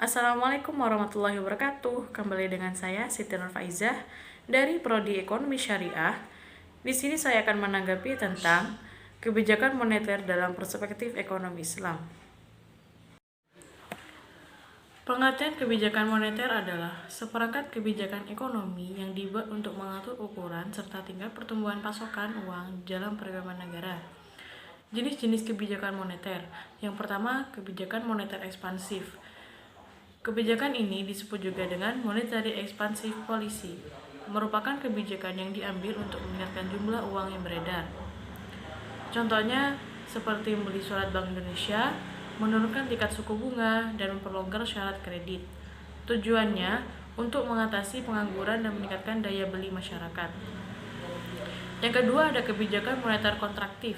Assalamualaikum warahmatullahi wabarakatuh. Kembali dengan saya Siti Nurfaizah dari Prodi Ekonomi Syariah. Di sini saya akan menanggapi tentang kebijakan moneter dalam perspektif ekonomi Islam. Pengertian kebijakan moneter adalah seperangkat kebijakan ekonomi yang dibuat untuk mengatur ukuran serta tingkat pertumbuhan pasokan uang dalam perekonomian negara. Jenis-jenis kebijakan moneter. Yang pertama, kebijakan moneter ekspansif. Kebijakan ini disebut juga dengan monetary expansive policy, merupakan kebijakan yang diambil untuk meningkatkan jumlah uang yang beredar. Contohnya seperti membeli surat Bank Indonesia, menurunkan tingkat suku bunga, dan memperlonggar syarat kredit. Tujuannya untuk mengatasi pengangguran dan meningkatkan daya beli masyarakat. Yang kedua ada kebijakan moneter kontraktif.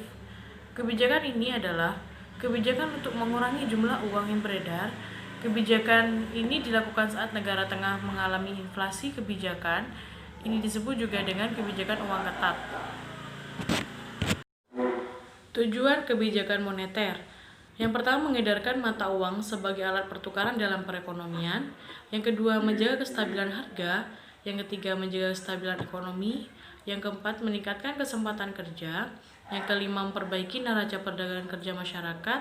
Kebijakan ini adalah kebijakan untuk mengurangi jumlah uang yang beredar. Kebijakan ini dilakukan saat negara tengah mengalami inflasi kebijakan. Ini disebut juga dengan kebijakan uang ketat. Tujuan kebijakan moneter. Yang pertama, mengedarkan mata uang sebagai alat pertukaran dalam perekonomian. Yang kedua, menjaga kestabilan harga. Yang ketiga, menjaga kestabilan ekonomi. Yang keempat, meningkatkan kesempatan kerja. Yang kelima, memperbaiki neraca perdagangan kerja masyarakat.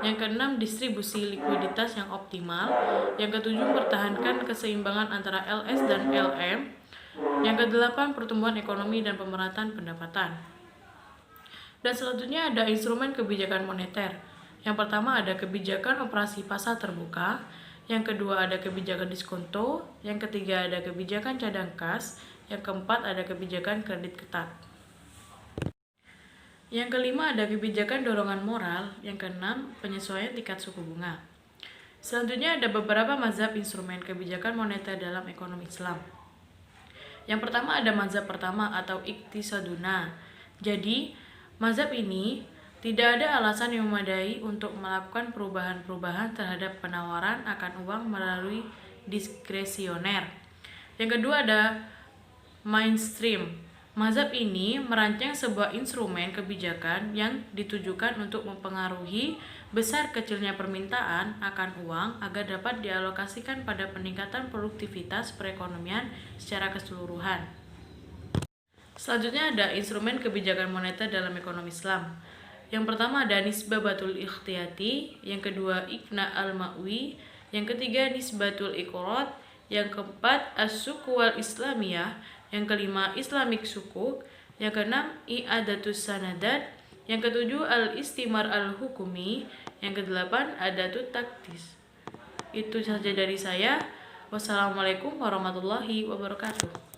Yang keenam, distribusi likuiditas yang optimal. Yang ketujuh, mempertahankan keseimbangan antara LS dan LM. Yang kedelapan, pertumbuhan ekonomi dan pemerataan pendapatan. Dan selanjutnya ada instrumen kebijakan moneter. Yang pertama ada kebijakan operasi pasar terbuka. Yang kedua ada kebijakan diskonto. Yang ketiga ada kebijakan cadang kas. Yang keempat ada kebijakan kredit ketat. Yang kelima ada kebijakan dorongan moral. Yang keenam penyesuaian tingkat suku bunga. Selanjutnya ada beberapa mazhab instrumen kebijakan moneter dalam ekonomi Islam. Yang pertama ada mazhab pertama atau iktisaduna. Jadi mazhab ini tidak ada alasan yang memadai untuk melakukan perubahan-perubahan terhadap penawaran akan uang melalui diskresioner. Yang kedua ada mainstream. Mazhab ini merancang sebuah instrumen kebijakan yang ditujukan untuk mempengaruhi besar kecilnya permintaan akan uang agar dapat dialokasikan pada peningkatan produktivitas perekonomian secara keseluruhan. Selanjutnya ada instrumen kebijakan moneter dalam ekonomi Islam. Yang pertama ada nisbatul ikhtiyati, yang kedua iqna al-ma'wi, yang ketiga nisbatul iqrad, yang keempat as-suku wal islamiyah, yang kelima Islamic sukuk, yang keenam i'adatus sanadat, yang ketujuh al-istimar al-hukumi, yang kedelapan adatut taktis. Itu saja dari saya. Wassalamualaikum warahmatullahi wabarakatuh.